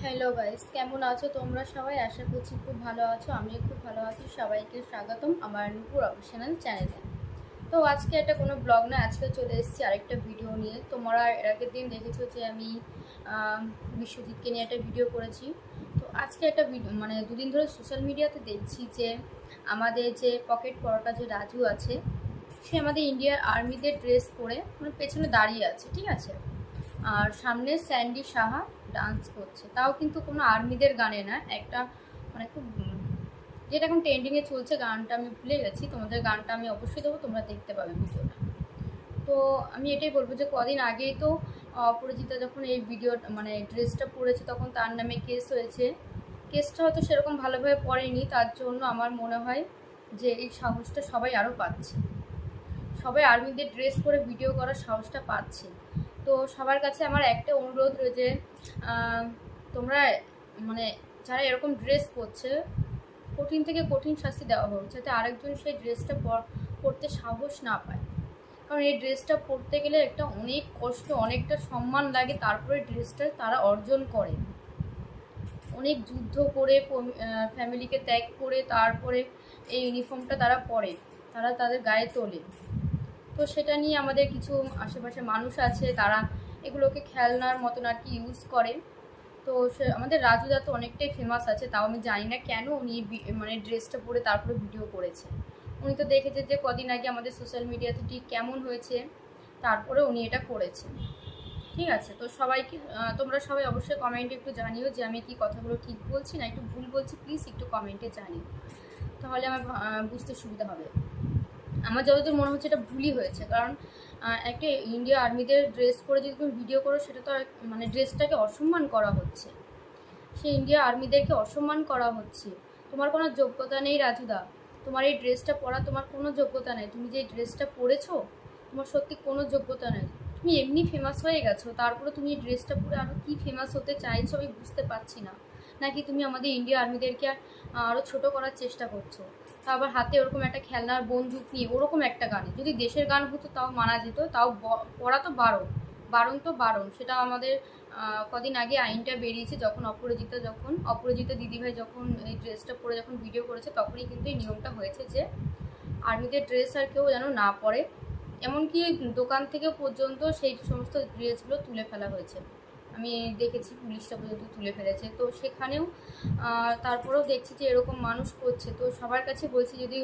Hello guys, কেমন আছো তোমরা সবাই? আশা করছি খুব ভালো আছো। আমিও খুব ভালো আছি। সবাইকে স্বাগতম আমার নূপুর অফিসিয়াল চ্যানেলে। তো আজকে একটা কোনো ব্লগ না, আজকে চলে এসেছি আরেকটা ভিডিও নিয়ে। তোমরা এর আগের দিন দেখেছো যে আমি বিশ্বজিৎকে নিয়ে একটা ভিডিও করেছি। তো আজকে একটা ভিডিও মানে দুদিন ধরে সোশ্যাল মিডিয়াতে দেখছি যে আমাদের যে পকেট পরোটা যে রাজু আছে, সে আমাদের ইন্ডিয়ার আর্মিদের ড্রেস পরে মানে পেছনে দাঁড়িয়ে আছে, ঠিক আছে। আর সামনে স্যান্ডি সাহা ডান্স করছে, তাও কিন্তু কোনো আর্মিদের গানে না, একটা মানে খুব যেটা এখন ট্রেন্ডিংয়ে চলছে গানটা আমি ভুলে গেছি। তোমাদের গানটা আমি অবশ্যই দেবো, তোমরা দেখতে পাবে ভিডিওটা। তো আমি এটাই বলবো যে কদিন আগেই তো অপরাজিতা যখন এই ভিডিও মানে ড্রেসটা পরেছে তখন তার নামে কেস হয়েছে। কেসটা হয়তো সেরকম ভালোভাবে পড়েনি, তার জন্য আমার মনে হয় যে এই সাহসটা সবাই আরও পাচ্ছে, সবাই আর্মিদের ড্রেস পরে ভিডিও করার সাহসটা পাচ্ছে। তো সবার কাছে আমার একটা অনুরোধ রয়েছে, তোমরা মানে যারা এরকম ড্রেস পরছে কঠিন থেকে কঠিন শাস্তি দেওয়া হোক, যাতে আরেকজন সেই ড্রেসটা পরতে সাহস না পায়। কারণ এই ড্রেসটা পরতে গেলে একটা অনেক কষ্ট, অনেকটা সম্মান লাগে, তারপরে ড্রেসটা তারা অর্জন করে, অনেক যুদ্ধ করে ফ্যামিলিকে ত্যাগ করে তারপরে এই ইউনিফর্মটা তারা পরে, তারা তাদের গায়ে তোলে। তো সেটা নিয়ে আমাদের কিছু আশেপাশে মানুষ আছে, তারা এগুলোকে খেলনার মতন আর কি ইউজ করে। তো সে আমাদের রাজুদা তো অনেকটাই ফেমাস আছে, তাও আমি জানি না কেন উনি মানে ড্রেসটা পরে তারপরে ভিডিও করেছে। উনি তো দেখেছে যে কদিন আগে আমাদের সোশ্যাল মিডিয়াতে ঠিক কেমন হয়েছে, তারপরে উনি এটা করেছেন। ঠিক আছে, তো সবাইকে তোমরা সবাই অবশ্যই কমেন্টে একটু জানিও যে আমি কি কথাগুলো ঠিক বলছি না একটু ভুল বলছি, প্লিজ একটু কমেন্টে জানিও, তাহলে আমার বুঝতে সুবিধা হবে। আমার যতদূর মনে হচ্ছে এটা ভুলই হয়েছে, কারণ একটা ইন্ডিয়া আর্মিদের ড্রেস পরে যদি তুমি ভিডিও করো সেটা তো মানে ড্রেসটাকে অসম্মান করা হচ্ছে, সেই ইন্ডিয়া আর্মিদেরকে অসম্মান করা হচ্ছে। তোমার কোনো যোগ্যতা নেই রাজুদা, তোমার এই ড্রেসটা পরা তোমার কোনো যোগ্যতা নেই, তুমি যে ড্রেসটা পরেছো তোমার সত্যি কোনো যোগ্যতা নেই। তুমি এমনি ফেমাস হয়ে গেছো, তারপরে তুমি এই ড্রেসটা পরে আরও কী ফেমাস হতে চাইছো আমি বুঝতে পারছি না। নাকি তুমি আমাদের ইন্ডিয়া আর্মিদেরকে আরও ছোটো করার চেষ্টা করছো, তা আবার হাতে ওরকম একটা খেলনার বন্দুক নিয়ে ওরকম একটা গানে, যদি দেশের গান হতো তাও মানা যেত, তাও পড়া তো বারণ, বারণ তো বারণ। সেটা আমাদের কদিন আগে আইনটা বেরিয়েছে, যখন অপরাজিতা দিদিভাই যখন এই ড্রেসটা পরে যখন ভিডিও করেছে তখনই কিন্তু এই নিয়মটা হয়েছে যে আর্মিদের ড্রেস আর কেউ যেন না পরে, এমনকি দোকান থেকে পর্যন্ত সেই সমস্ত ড্রেসগুলো তুলে ফেলা হয়েছে। আমি দেখেছি পুলিশটা পর্যন্ত তুলে ফেলেছে। তো সেখানেও তারপরেও দেখছি যে এরকম মানুষ করছে। তো সবার কাছে বলছি, যদি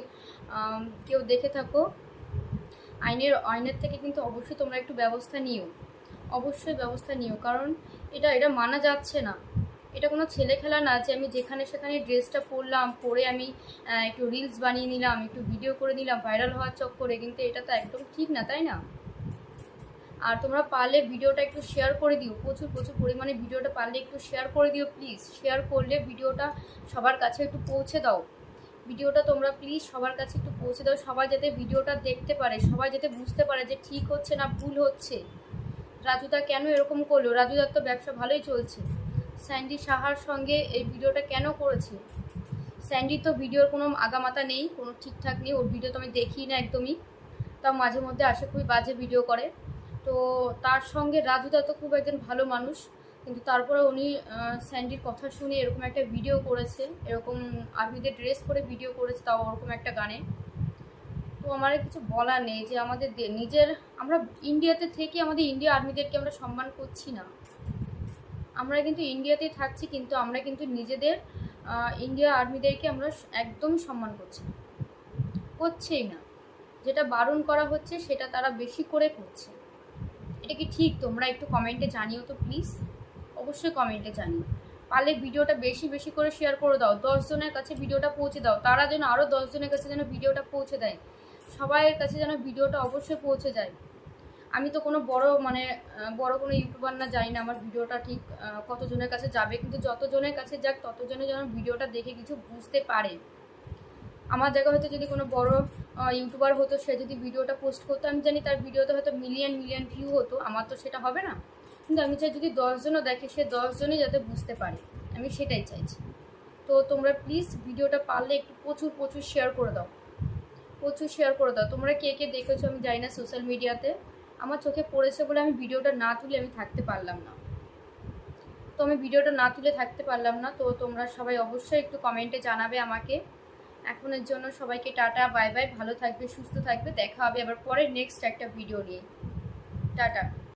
কেউ দেখে থাকো আইনের থেকে কিন্তু অবশ্যই তোমরা একটু ব্যবস্থা নিও, অবশ্যই ব্যবস্থা নিও, কারণ এটা মানা যাচ্ছে না। এটা কোনো ছেলে খেলা না যে আমি যেখানে সেখানে ড্রেসটা পরলাম, পরে আমি একটু রিলস বানিয়ে নিলাম, একটু ভিডিও করে নিলাম ভাইরাল হওয়ার চক্করে, কিন্তু এটা তো একদম ঠিক না, তাই না? আর তোমরা পারলে ভিডিওটা একটু শেয়ার করে দিও, প্রচুর প্রচুর পরিমাণে ভিডিওটা পারলে একটু শেয়ার করে দিও প্লিজ। শেয়ার করলে ভিডিওটা সবার কাছে একটু পৌঁছে দাও, ভিডিওটা তোমরা প্লিজ সবার কাছে একটু পৌঁছে দাও, সবাই যাতে ভিডিওটা দেখতে পারে, সবাই যাতে বুঝতে পারে যে ঠিক হচ্ছে না ভুল হচ্ছে। রাজুদা কেন এরকম করলো? রাজুদার তো ব্যবসা ভালোই চলছে, স্যান্ডি সাহার সঙ্গে এই ভিডিওটা কেন করেছে? স্যান্ডির তো ভিডিওর কোনো আগামাতা নেই, কোনো ঠিকঠাক নেই, ওর ভিডিও তো আমি দেখি না একদমই, তাও মাঝে মধ্যে আসে, খুবই বাজে ভিডিও করে। তো তার সঙ্গে রাজুদা তো খুব একজন ভালো মানুষ, কিন্তু তারপরে উনি স্যান্ডির কথা শুনে এরকম একটা ভিডিও করেছে, এরকম আর্মিদের ড্রেস পরে ভিডিও করেছে, তাও ওরকম একটা গানে। তো আমার কিছু বলার নেই যে আমাদের নিজের আমরা ইন্ডিয়াতে থেকে আমাদের ইন্ডিয়া আর্মিদেরকে আমরা সম্মান করছি না। আমরা কিন্তু ইন্ডিয়াতেই থাকছি, কিন্তু আমরা কিন্তু নিজেদের ইন্ডিয়া আর্মিদেরকে আমরা একদম সম্মান করছেই না। যেটা বারণ করা হচ্ছে সেটা তারা বেশি করে করছে। এটা কি ঠিক? তোমরা একটু কমেন্টে জানিও তো প্লিজ, অবশ্যই কমেন্টে জানিও। পারলে ভিডিওটা বেশি বেশি করে শেয়ার করে দাও, 10 জনের কাছে ভিডিওটা পৌঁছে দাও, তারা যেন আরও 10 জনের কাছে যেন ভিডিওটা পৌঁছে দেয়, সবাইয়ের কাছে যেন ভিডিওটা অবশ্যই পৌঁছে যায়। আমি তো কোনো বড় কোনো ইউটিউবার না, জানি না আমার ভিডিওটা ঠিক কতজনের কাছে যাবে, কিন্তু যতজনের কাছে যাক ততজনে যেন ভিডিওটা দেখে কিছু বুঝতে পারে। আমার জায়গা হয়তো যদি কোনো বড় ইউটিউবার হতো, সে যদি ভিডিওটা পোস্ট করতো, আমি জানি তার ভিডিওতে হয়তো মিলিয়ন মিলিয়ন ভিউ হতো, আমার তো সেটা হবে না। কিন্তু আমি চাই যদি 10 জনও দেখে, সে 10 জনই যাতে বুঝতে পারে, আমি সেটাই চাইছি। তো তোমরা প্লিজ ভিডিওটা পারলে একটু প্রচুর প্রচুর শেয়ার করে দাও, প্রচুর শেয়ার করে দাও। তোমরা কে কে দেখেছো আমি জানি না সোশ্যাল মিডিয়াতে, আমার চোখে পড়েছে বলে আমি ভিডিওটা না তুলে আমি থাকতে পারলাম না। তো আমি ভিডিওটা না তুলে থাকতে পারলাম না। তো তোমরা সবাই অবশ্যই একটু কমেন্টে জানাবে আমাকে। এখনের জন্য সবাইকে টাটা, বাই বাই। ভালো থাকবে, সুস্থ থাকবে। দেখা হবে আবার পরে নেক্সট একটা ভিডিও নিয়ে। টাটা।